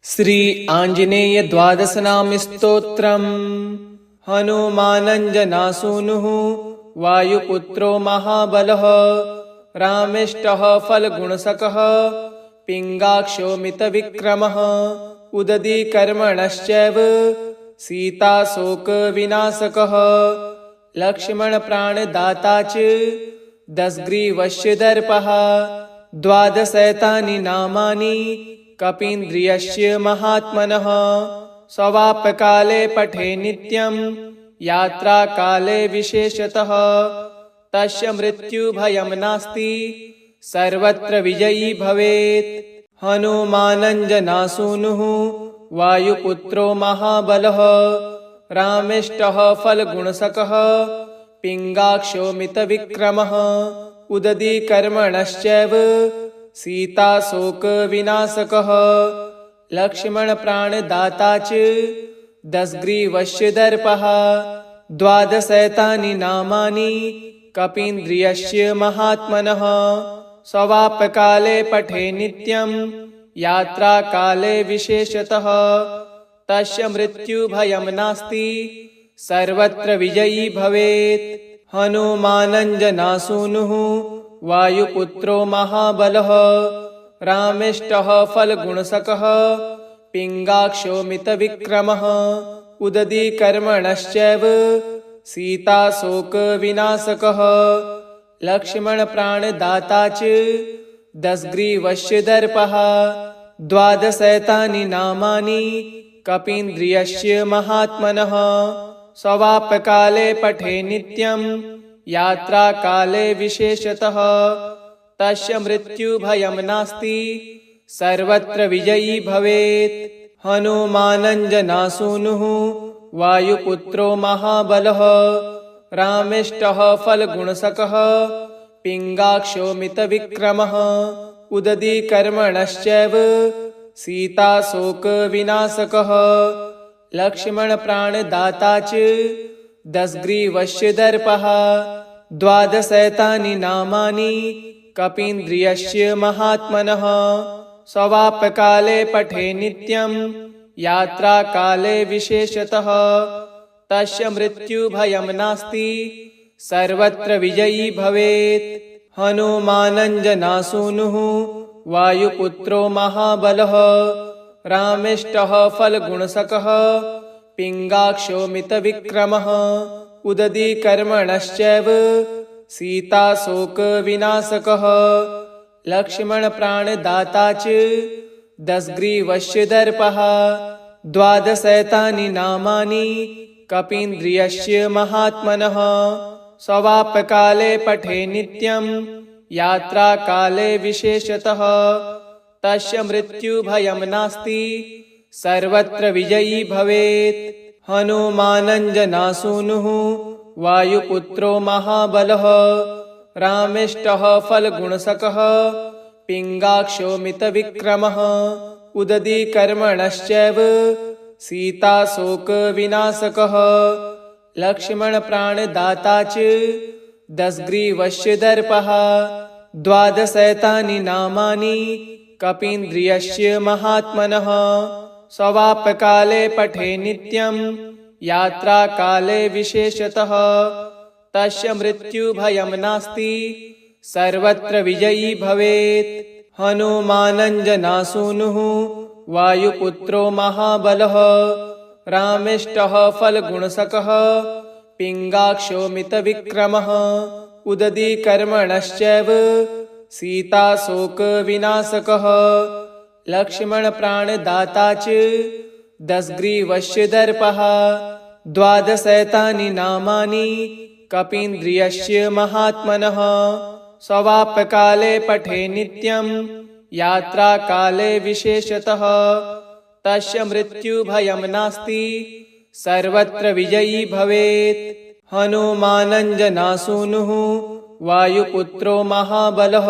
श्री आञ्जनेय द्वादशनाम स्तोत्रम्। हनुमानञ्जनासूनुः वायुपुत्रो महाबलः, रामेष्टः फलगुणसकः, पिङ्गाक्षो मितविक्रमः, उदधीकर्मणश्चैव सीताशोकविनाशकः, लक्ष्मणप्राणदाता च दशग्रीवस्य दर्पः। द्वादशैतानि नामानि कपीन्द्रियस्य महात्मनः, स्ववापकाले पठे नित्यं यात्राकाले विशेषतः, तस्य मृत्युभयं नास्ति सर्वत्र विजयी भवेत्। हनुमानञ्जनासूनुः वायुपुत्रो महाबलः, रामेष्टः फलगुणसकः, पिङ्गाक्षो मितविक्रमः, उदधीकर्मणश्चैव सीताशोकविनाशकः, लक्ष्मणप्राणदाता च दशग्रीवस्य दर्पः। द्वादशैतानि नामानि कपीन्द्रियस्य महात्मनः, स्ववापकाले पठे नित्यं यात्राकाले विशेषतः, तस्य मृत्युभयं नास्ति सर्वत्र विजयी भवेत्। हनुमानञ्जनासूनुः वायुपुत्रो महाबलः, रामेष्टः फलगुणसकः, पिङ्गाक्षो मितविक्रमः, उदधीकर्मणश्चैव सीताशोकविनाशकः, लक्ष्मणप्राणदाता च दशग्रीवस्य दर्पः। द्वादशैतानि नामानि कपीन्द्रियस्य महात्मनः, स्ववापकाले पठे नित्यं यात्राकाले विशेषतः, तस्य मृत्युभयं नास्ति सर्वत्र विजयी भवेत्। हनुमानञ्जनासूनुः वायुपुत्रो महाबलः, रामेष्टः फलगुणसकः, पिङ्गाक्षो मितविक्रमः, उदधीकर्मणश्चैव सीताशोकविनाशकः, लक्ष्मणप्राणदाता च दशग्रीवस्य दर्पः। द्वादशैतानि नामानि कपीन्द्रियस्य महात्मनः, स्ववापकाले पठे नित्यं यात्राकाले विशेषतः, तस्य मृत्युभयं नास्ति सर्वत्र विजयी भवेत्। हनुमानञ्जनासूनुः वायुपुत्रो महाबलः, रामेष्टः फलगुणसकः, पिङ्गाक्षो मितविक्रमः, उदधीकर्मणश्चैव सीताशोकविनाशकः, लक्ष्मणप्राणदाता च दशग्रीवस्य दर्पः। द्वादशैतानि नामानि कपीन्द्रियस्य महात्मनः, स्ववापकाले पठे नित्यं यात्राकाले विशेषतः, तस्य मृत्युभयं नास्ति सर्वत्र विजयी भवेत्। हनुमानञ्जनासूनुः वायुपुत्रो महाबलः, रामेष्टः फलगुणसकः, पिङ्गाक्षो मितविक्रमः, उदधीकर्मणश्चैव सीताशोकविनाशकः, लक्ष्मणप्राणदाता च दशग्रीवस्य दर्पः। द्वादशैतानि नामानि कपीन्द्रियस्य महात्मनः, स्ववापकाले पठे नित्यं यात्राकाले विशेषतः, तस्य मृत्युभयं नास्ति सर्वत्र विजयी भवेत्। हनुमानञ्जनासूनुः वायुपुत्रो महाबलः, रामेष्टः फलगुणसकः, पिङ्गाक्षो मितविक्रमः, उदधीकर्मणश्चैव सीताशोकविनाशकः, लक्ष्मणप्राणदाता च दशग्रीवस्य दर्पः। द्वादशैतानि नामानि कपीन्द्रियस्य महात्मनः, स्ववापकाले पठे नित्यं यात्राकाले विशेषतः, तस्य मृत्युभयं नास्ति सर्वत्र विजयी भवेत्। हनुमानञ्जनासूनुः वायुपुत्रो महाबलः,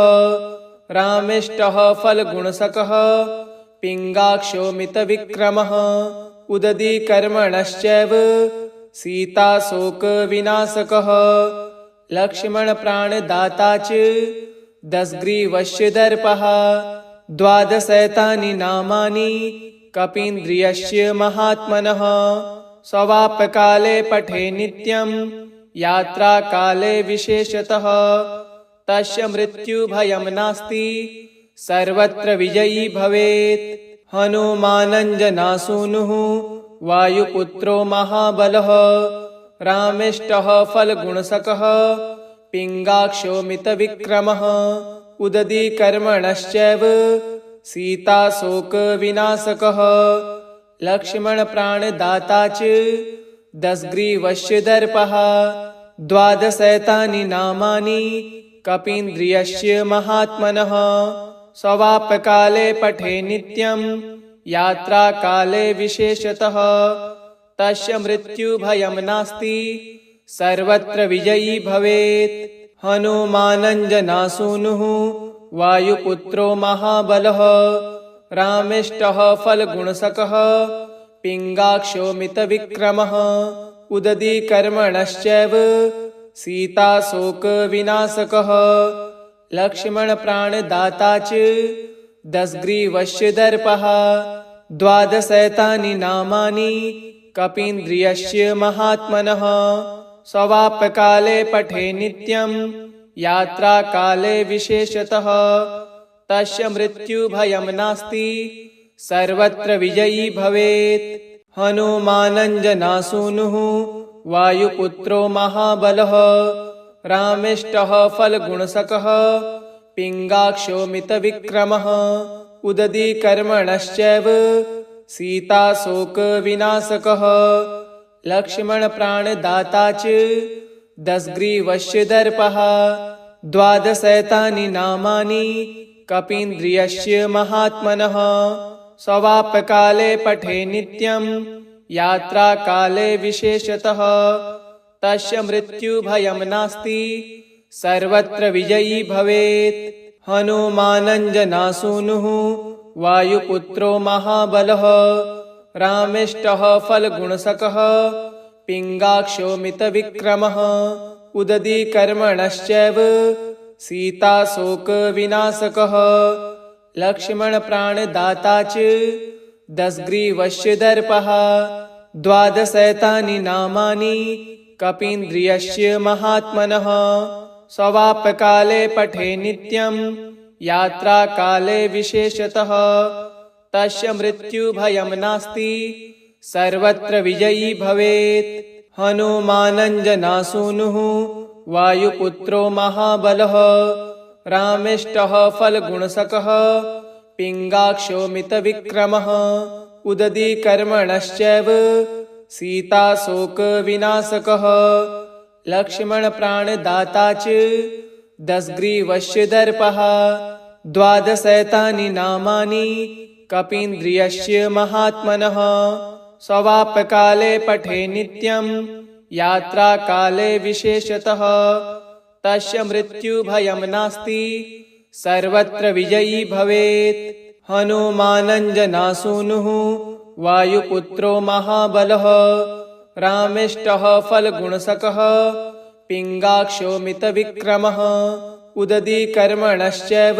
रामेष्टः फलगुणसकः, पिङ्गाक्षो मितविक्रमः, उदधीकर्मणश्चैव सीताशोकविनाशकः, लक्ष्मणप्राणदाता च दशग्रीवस्य दर्पः। द्वादशैतानि नामानि कपीन्द्रियस्य महात्मनः स्वापकाले पठे नित्यं यात्राकाले विशेषतः तस्य मृत्युभयं नास्ति सर्वत्र विजयी भवेत्। हनुमानञ्जनासूनुः वायुपुत्रो महाबलः रामेष्टः फलगुणसकः पिङ्गाक्षो मितविक्रमः उदधीकर्मणश्चैव सीताशोकविनाशकः लक्ष्मणप्राणदाता च दशग्रीवस्य दर्पः द्वादशैतानि नामानि कपीन्द्रियस्य महात्मनः स्वापकाले पठे नित्यं यात्राकाले विशेषतः तस्य मृत्युभयं नास्ति सर्वत्र विजयी भवेत्। हनुमानञ्जनासूनुः वायुपुत्रो महाबलः रामेष्टः फलगुणसकः पिङ्गाक्षो मितविक्रमः उदधीकर्मणश्चैव सीताशोकविनाशकः लक्ष्मणप्राणदाता च दशग्रीवस्य दर्पः द्वादशैतानि नामानि कपीन्द्रियस्य महात्मनः स्वापकाले पठे नित्यं यात्राकाले विशेषतः तस्य मृत्युभयं नास्ति सर्वत्र विजयी भवेत्। हनुमानञ्जनासूनुः वायुपुत्रो महाबलः रामेष्टः फलगुणसकः पिङ्गाक्षो मितविक्रमः उदधीकर्मणश्चैव सीताशोकविनाशकः लक्ष्मणप्राणदाता च दशग्रीवस्य दर्पः द्वादशैतानि नामानि कपीन्द्रियस्य महात्मनः स्वापकाले पठे नित्यं यात्राकाले विशेषतः तस्य मृत्युभयं नास्ति सर्वत्र विजयी भवेत्। हनुमानञ्जनासूनुः वायुपुत्रो महाबलः रामेष्टः फलगुणसकः पिङ्गाक्षो मितविक्रमः उदधीकर्मणश्चैव सीताशोकविनाशकः लक्ष्मणप्राणदाता च दशग्रीवस्य दर्पः द्वादशैतानि नामानि कपीन्द्रियस्य महात्मनः स्वापकाले पठे नित्यं यात्राकाले विशेषतः तस्य मृत्युभयं नास्ति सर्वत्र विजयी भवेत्। हनुमानञ्जनासूनुः वायुपुत्रो महाबलः रामेष्टः फलगुणसकः पिङ्गाक्षो मितविक्रमः उदधीकर्मणश्चैव सीताशोकविनाशकः लक्ष्मणप्राणदाता च दशग्रीवस्य दर्पः द्वादशैतानि नामानि कपीन्द्रियस्य महात्मनः स्वापकाले पठे नित्यं यात्राकाले विशेषतः तस्य मृत्युभयं नास्ति सर्वत्र विजयी भवेत्। हनुमानञ्जनासूनुः वायुपुत्रो महाबलः रामेष्टः फलगुणसकः पिङ्गाक्षो मितविक्रमः उदधीकर्मणश्चैव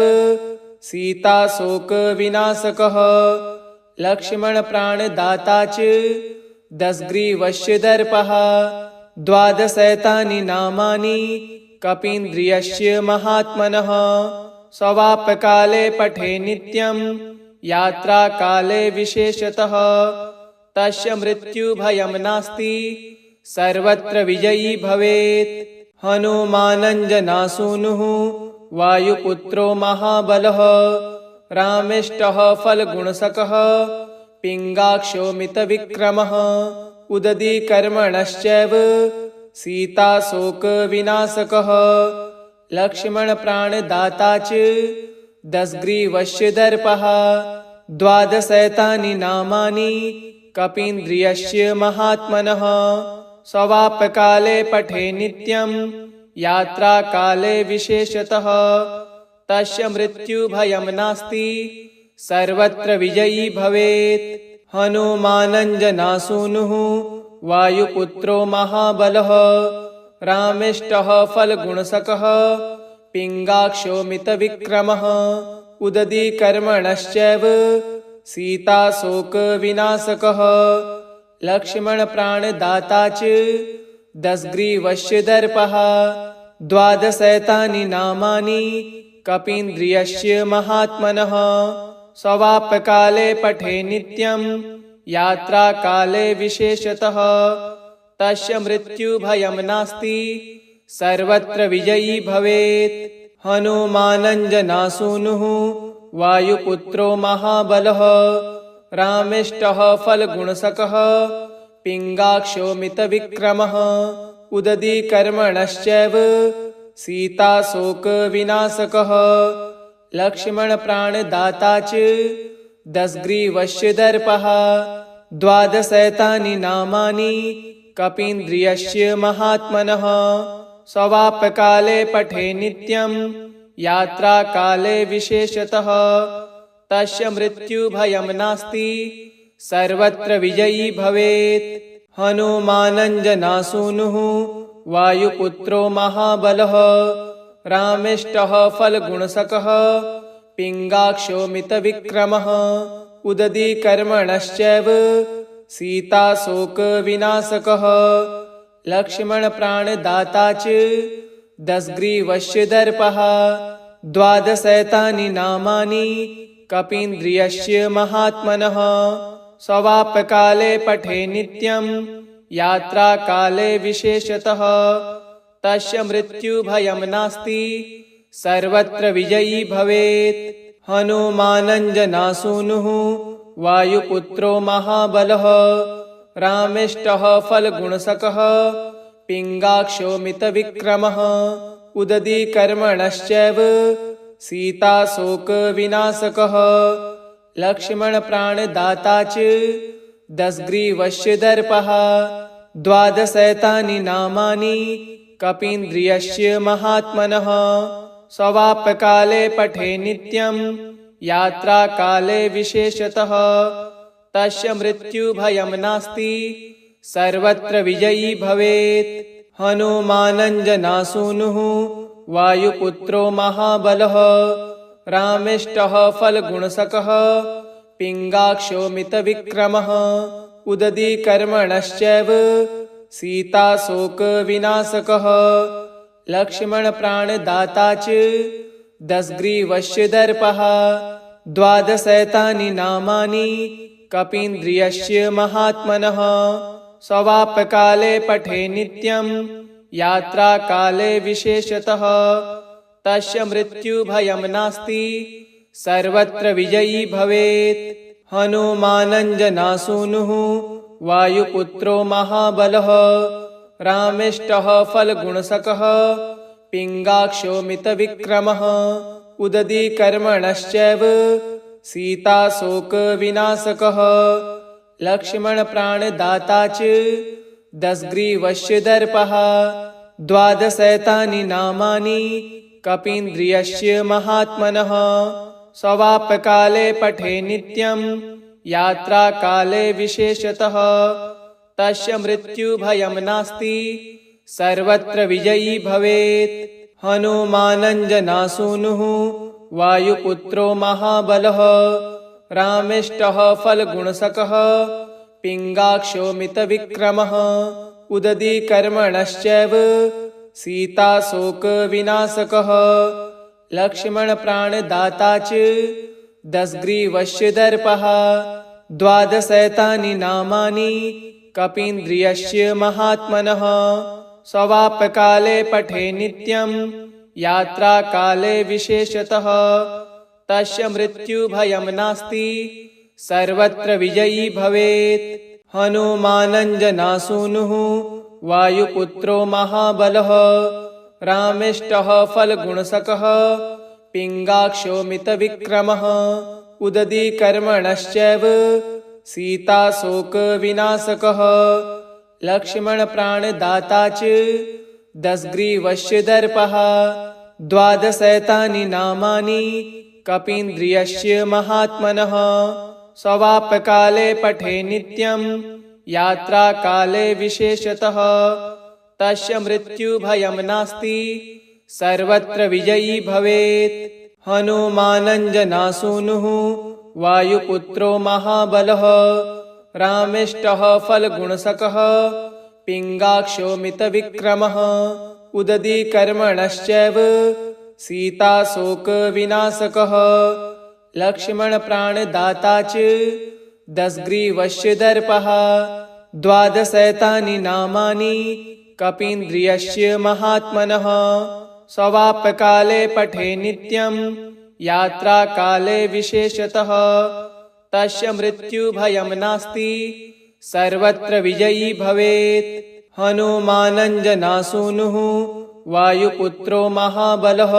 सीताशोकविनाशकः लक्ष्मणप्राणदाता च दशग्रीवस्य दर्पः द्वादशैतानि नामानि कपीन्द्रियस्य महात्मनः स्वापकाले पठे नित्यं यात्राकाले विशेषतः तस्य मृत्युभयं नास्ति सर्वत्र विजयी भवेत्। हनुमानञ्जनासूनुः वायुपुत्रो महाबलः रामेष्टः फलगुणसकः पिङ्गाक्षो मितविक्रमः उदधीकर्मणश्चैव सीताशोकविनाशकः लक्ष्मणप्राणदाता च दशग्रीवस्य दर्पः द्वादशैतानि नामानि कपीन्द्रियस्य महात्मनः स्वापकाले पठे नित्यं यात्राकाले विशेषतः तस्य मृत्युभयं नास्ति सर्वत्र विजयी भवेत्। हनुमानञ्जनासूनुः वायुपुत्रो महाबलः रामेष्टः फलगुणसकः पिङ्गाक्षो मितविक्रमः उदधीकर्मणश्चैव सीताशोकविनाशकः लक्ष्मणप्राणदाता च दशग्रीवस्य दर्पः द्वादशैतानि नामानि कपीन्द्रियस्य महात्मनः स्वाप्यकाले पठे नित्यं यात्राकाले विशेषतः तस्य मृत्युभयं नास्ति सर्वत्र विजयी भवेत्। हनुमानञ्जनासूनुः वायुपुत्रो महाबलः रामेष्टः फलगुणसकः पिङ्गाक्षो मितविक्रमः उदधीकर्मणश्चैव सीताशोकविनाशकः लक्ष्मणप्राणदाता च दशग्रीवस्य दर्पः द्वादशैतानि नामानि कपीन्द्रियस्य महात्मनः स्वाप्यकाले पठे नित्यं यात्राकाले विशेषतः तस्य मृत्युभयं नास्ति सर्वत्र विजयी भवेत्। हनुमानञ्जनासूनुः वायुपुत्रो महाबलः रामेष्टः फलगुणसकः पिङ्गाक्षो मितविक्रमः उदधीकर्मणश्चैव सीताशोकविनाशकः लक्ष्मणप्राणदाता च दशग्रीवस्य दर्पः द्वादशैतानि नामानि कपीन्द्रियस्य महात्मनः स्वाप्यकाले पठे नित्यं यात्राकाले विशेषतः तस्य मृत्युभयं नास्ति सर्वत्र विजयी भवेत्। हनुमानञ्जनासूनुः वायुपुत्रो महाबलः रामेष्टः फलगुणसकः पिङ्गाक्षो मितविक्रमः उदधीकर्मणश्चैव सीताशोकविनाशकः लक्ष्मणप्राणदाता च दशग्रीवस्य दर्पः द्वादशैतानि नामानि कपीन्द्रियस्य महात्मनः स्वाप्यकाले पठे नित्यं यात्राकाले विशेषतः तस्य मृत्युभयं नास्ति सर्वत्र विजयी भवेत्। हनुमानञ्जनासूनुः वायुपुत्रो महाबलः रामेष्टः फलगुणसकः पिङ्गाक्षो मितविक्रमः उदधीकर्मणश्चैव सीताशोकविनाशकः लक्ष्मणप्राणदाता च दशग्रीवस्य दर्पः द्वादशैतानि नामानि कपीन्द्रियस्य महात्मनः स्वाप्यकाले पठे नित्यं यात्राकाले विशेषतः तस्य मृत्युभयं नास्ति सर्वत्र विजयी भवेत्। हनुमानञ्जनासूनुः वायुपुत्रो महाबलः रामेष्टः फलगुणसकः पिङ्गाक्षो मितविक्रमः उदधीकर्मणश्चैव सीताशोकविनाशकः लक्ष्मणप्राणदाता च दशग्रीवस्य दर्पः द्वादशैतानि नामानि कपीन्द्रियस्य महात्मनः स्वाप्यकाले पठे नित्यं यात्राकाले विशेषतः तस्य मृत्युभयं नास्ति सर्वत्र विजयी भवेत्। हनुमानञ्जनासूनुः वायुपुत्रो महाबलः रामेष्टः फलगुणसकः पिङ्गाक्षो मितविक्रमः उदधीकर्मणश्चैव सीताशोकविनाशकः लक्ष्मणप्राणदाता च दशग्रीवस्य दर्पः द्वादशैतानि नामानि कपीन्द्रियस्य महात्मनः स्वाप्यकाले पठे नित्यं यात्राकाले विशेषतः तस्य मृत्युभयं नास्ति सर्वत्र विजयी भवेत्। हनुमानञ्जनासूनुः वायुपुत्रो महाबलः रामेष्टः फलगुणसकः पिङ्गाक्षो मितविक्रमः उदधीकर्मणश्चैव सीताशोकविनाशकः लक्ष्मणप्राणदाता च दशग्रीवस्य दर्पः द्वादशैतानि नामानि कपीन्द्रियस्य महात्मनः स्वाप्यकाले पठे नित्यं यात्राकाले विशेषतः तस्य मृत्युभयं नास्ति सर्वत्र विजयी भवेत्। हनुमानञ्जनासूनुः वायुपुत्रो महाबलः रामेष्टः फलगुणसकः पिङ्गाक्षो मितविक्रमः उदधीकर्मणश्चैव सीताशोकविनाशकः लक्ष्मणप्राणदाता च दशग्रीवस्य दर्पः द्वादशैतानि नामानि कपीन्द्रियस्य महात्मनः स्वापकाले पठे नित्यं यात्राकाले विशेषतः तस्य मृत्युभयं नास्ति सर्वत्र विजयी भवेत् हनुमानञ्जनासूनुः वायुपुत्रो महाबलः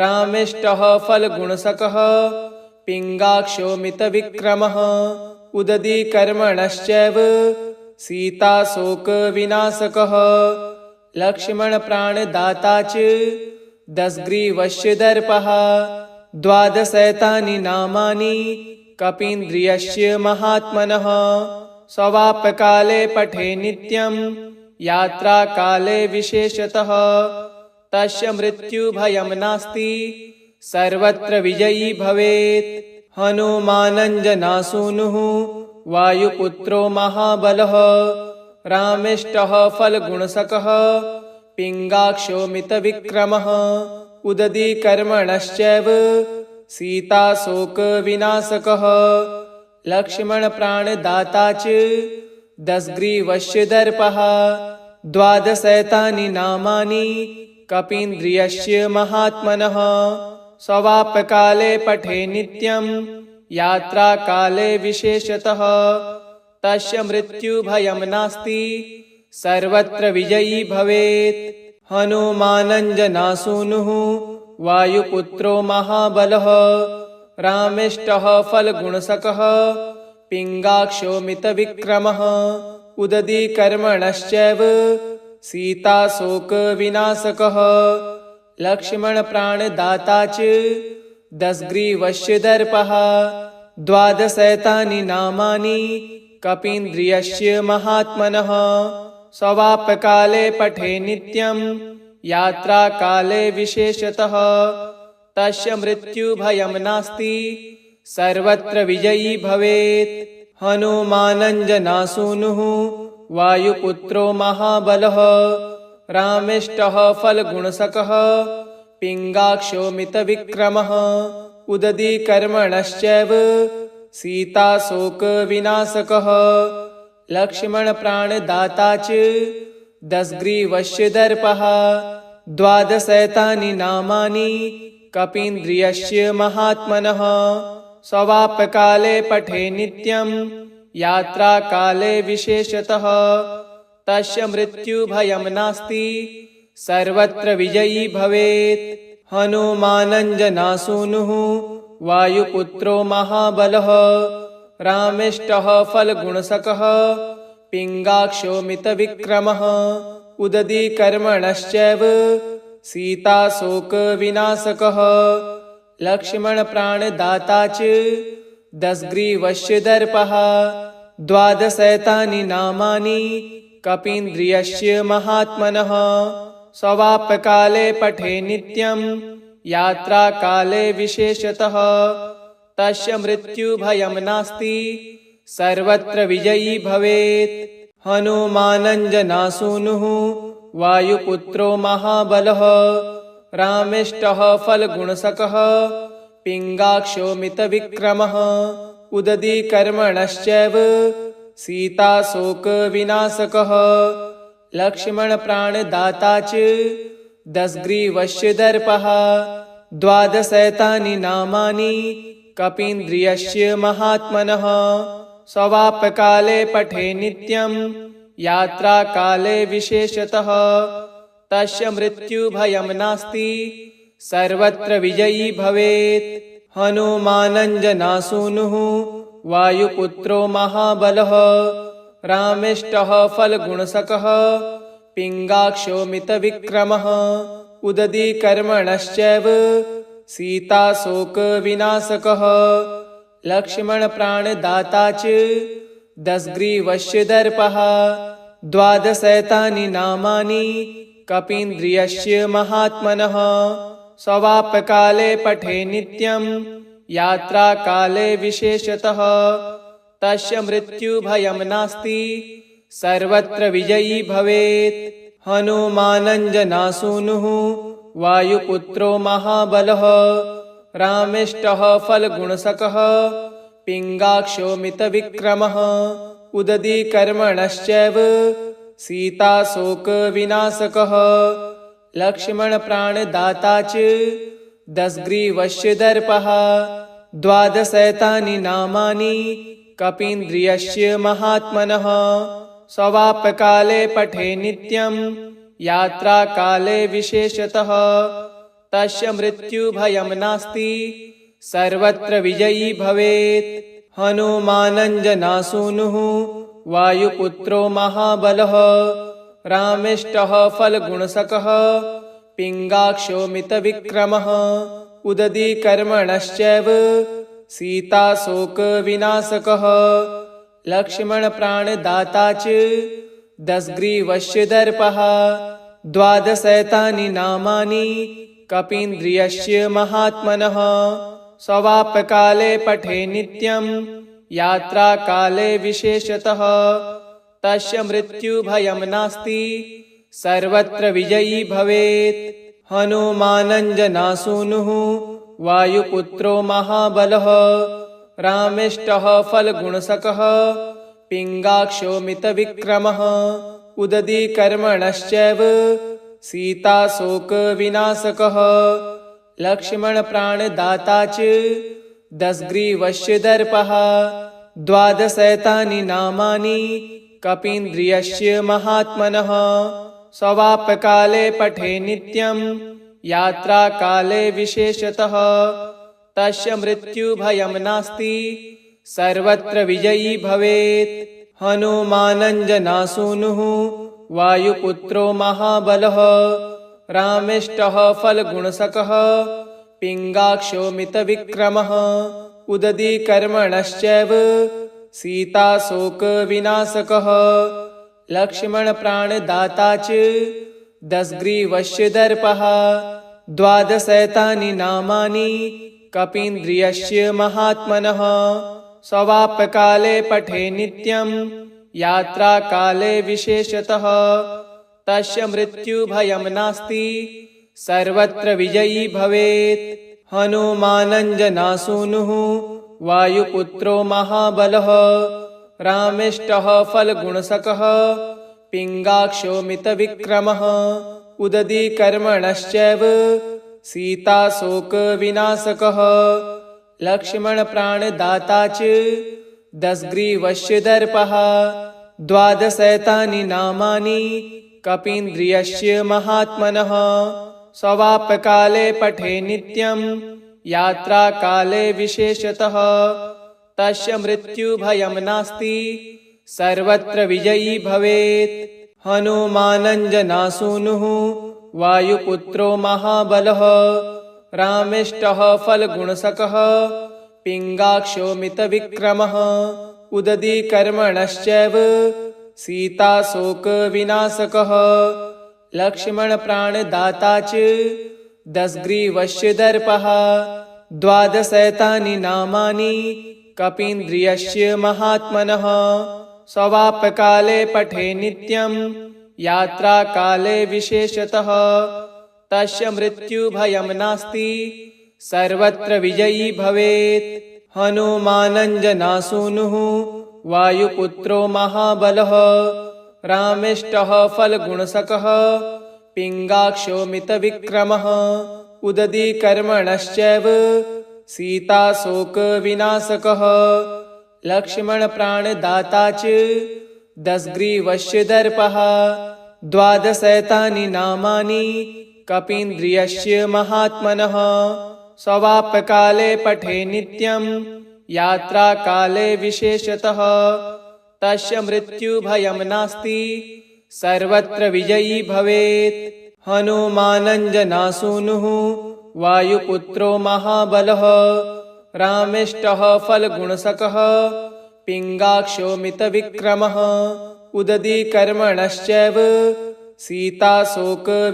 रामेष्टः फलगुणसकः पिङ्गाक्षो मितविक्रमः उदधीकर्मणश्चैव सीताशोकविनाशकः लक्ष्मणप्राणदाता च दशग्रीवस्य दर्पः द्वादशैतानि नामानि कपीन्द्रियस्य महात्मनः स्वापकाले पठे नित्यं यात्राकाले विशेषतः तस्य मृत्युभयं नास्ति सर्वत्र विजयी भवेत् हनुमानञ्जनासूनुः वायुपुत्रो महाबलः रामेष्टः फलगुणसकः पिङ्गाक्षो मितविक्रमः उदधीकर्मणश्चैव सीताशोकविनाशकः लक्ष्मणप्राणदाता च दशग्रीवस्य दर्पः द्वादशैतानि नामानि कपीन्द्रियस्य महात्मनः स्वापकाले पठे नित्यं यात्राकाले विशेषतः तस्य मृत्युभयं नास्ति सर्वत्र विजयी भवेत् हनुमानञ्जनासूनुः वायुपुत्रो महाबलः रामेष्टः फलगुणसकः पिङ्गाक्षो मितविक्रमः उदधीकर्मणश्चैव सीताशोकविनाशकः लक्ष्मणप्राणदाता च दशग्रीवस्य दर्पः द्वादशैतानि नामानि कपीन्द्रियस्य महात्मनः स्वापकाले पठे नित्यं यात्राकाले विशेषतः तस्य मृत्युभयं नास्ति सर्वत्र विजयी भवेत् हनुमानञ्जनासूनुः वायुपुत्रो महाबलः रामेष्टः फलगुणसकः पिङ्गाक्षो मितविक्रमः उदधीकर्मणश्चैव सीताशोकविनाशकः लक्ष्मणप्राणदाता च दशग्रीवस्य दर्पः द्वादशैतानि नामानि कपीन्द्रियस्य महात्मनः स्वापकाले पठे नित्यं यात्राकाले विशेषतः तस्य मृत्युभयं नास्ति सर्वत्र विजयी भवेत् हनुमानञ्जनासूनुः वायुपुत्रो महाबलः रामेष्टः फलगुणसकः पिङ्गाक्षो मितविक्रमः उदधीकर्मणश्चैव सीताशोकविनाशकः लक्ष्मणप्राणदाता च दशग्रीवस्य दर्पः द्वादशैतानि नामानि कपीन्द्रियस्य महात्मनः स्वापकाले पठे नित्यं यात्राकाले विशेषतः तस्य मृत्युभयं नास्ति सर्वत्र विजयी भवेत् हनुमानञ्जनासूनुः वायुपुत्रो महाबलः रामेष्टः फलगुणसकः पिङ्गाक्षो मितविक्रमः उदधीकर्मणश्चैव सीताशोकविनाशकः लक्ष्मणप्राणदाता च दशग्रीवस्य दर्पः द्वादशैतानि नामानि कपीन्द्रियस्य महात्मनः स्वापकाले पठे नित्यं यात्राकाले विशेषतः तस्य मृत्युभयं नास्ति सर्वत्र विजयी भवेत् हनुमानञ्जनासूनुः वायुपुत्रो महाबलः रामेष्टः फलगुणसकः पिङ्गाक्षो मितविक्रमः उदधीकर्मणश्चैव सीताशोकविनाशकः लक्ष्मणप्राणदाता च दशग्रीवस्य दर्पः द्वादशैतानि नामानि कपीन्द्रियस्य महात्मनः स्वापकाले पठे नित्यं यात्राकाले विशेषतः तस्य मृत्युभयं नास्ति सर्वत्र विजयी भवेत्। हनुमानञ्जनासूनुः वायुपुत्रो महाबलः रामेष्टः फलगुणसकः पिङ्गाक्षो मितविक्रमः उदधीकर्मणश्चैव सीताशोकविनाशकः लक्ष्मणप्राणदाता च दशग्रीवस्य दर्पः द्वादशैतानि नामानि कपीन्द्रियस्य महात्मनः स्वापकाले पठे नित्यं यात्राकाले विशेषतः तस्य मृत्युभयं नास्ति सर्वत्र विजयी भवेत्। हनुमानञ्जनासूनुः वायुपुत्रो महाबलः रामेष्टः फलगुणसकः पिङ्गाक्षो मितविक्रमः उदधीकर्मणश्चैव सीताशोकविनाशकः लक्ष्मणप्राणदाता च दशग्रीवस्य दर्पः द्वादशैतानि नामानि कपीन्द्रियस्य महात्मनः स्वापकाले पठे नित्यं यात्राकाले विशेषतः तस्य मृत्युभयं नास्ति सर्वत्र विजयी भवेत्। हनुमानञ्जनासूनुः वायुपुत्रो महाबलः रामेष्टः फलगुणसकः पिङ्गाक्षो मितविक्रमः उदधीकर्मणश्चैव सीताशोकविनाशकः लक्ष्मणप्राणदाता च दशग्रीवस्य दर्पः द्वादशैतानि नामानि कपीन्द्रियस्य महात्मनः स्वापकाले पठे नित्यं यात्राकाले विशेषतः तस्य मृत्युभयं नास्ति सर्वत्र विजयी भवेत्। हनुमानञ्जनासूनुः वायुपुत्रो महाबलः रामेष्टः फलगुणसकः पिङ्गाक्षो मितविक्रमः उदधीकर्मणश्चैव सीताशोकविनाशकः लक्ष्मणप्राणदाता च दशग्रीवस्य दर्पः द्वादशैतानि नामानि कपीन्द्रियस्य महात्मनः स्वापकाले पठे नित्यं यात्राकाले विशेषतः तस्य मृत्युभयं नास्ति सर्वत्र विजयी भवेत्। हनुमानञ्जनासूनुः वायुपुत्रो महाबलः रामेष्टः फलगुणसकः पिङ्गाक्षो मितविक्रमः उदधीकर्मणश्चैव सीताशोकविनाशकः लक्ष्मणप्राणदाता च दशग्रीवस्य दर्पः द्वादशैतानि नामानि कपीन्द्रियस्य महात्मनः स्वापकाले पठे नित्यं यात्राकाले विशेषतः तस्य मृत्युभयं नास्ति सर्वत्र विजयी भवेत्। हनुमानञ्जनासूनुः वायुपुत्रो महाबलः रामेष्टः फलगुणसकः पिङ्गाक्षो मितविक्रमः उदधीकर्मणश्चैव सीताशोकविनाशकः लक्ष्मणप्राणदाता च दशग्रीवस्य दर्पः द्वादशैतानि नामानि कपीन्द्रियस्य महात्मनः स्वापकाले पठे नित्यं यात्राकाले विशेषतः तस्य मृत्युभयं नास्ति सर्वत्र विजयी भवेत्। हनुमानञ्जनासूनुः वायुपुत्रो महाबलः रामेष्टः फलगुणसकः पिङ्गाक्षो मितविक्रमः उदधीकर्मणश्चैव सीताशोकविनाशकः लक्ष्मणप्राणदाता च दशग्रीवस्य दर्पः द्वादशैतानि नामानि कपीन्द्रियस्य महात्मनः स्वापकाले पठे नित्यं यात्राकाले विशेषतः तस्य मृत्युभयं नास्ति सर्वत्र विजयी भवेत्। हनुमानञ्जनासूनुः वायुपुत्रो महाबलः रामेष्टः फलगुणसकः पिङ्गाक्षो मितविक्रमः उदधीकर्मणश्चैव सीताशोकविनाशकः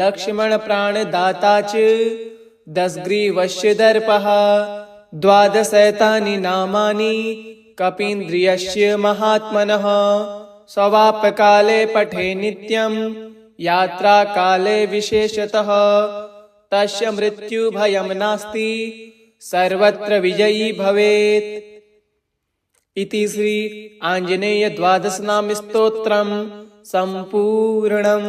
लक्ष्मणप्राणदाता च दशग्रीवस्य दर्पः द्वादशैतानि नामानि कपीन्द्रियस्य महात्मनः स्वापकाले पठे नित्यं यात्राकाले विशेषतः तस्य मृत्युभयं नास्ति सर्वत्र विजयी भवेत्। इति श्री आञ्जनेय द्वादशनाम स्तोत्रम् सम्पूर्णम्।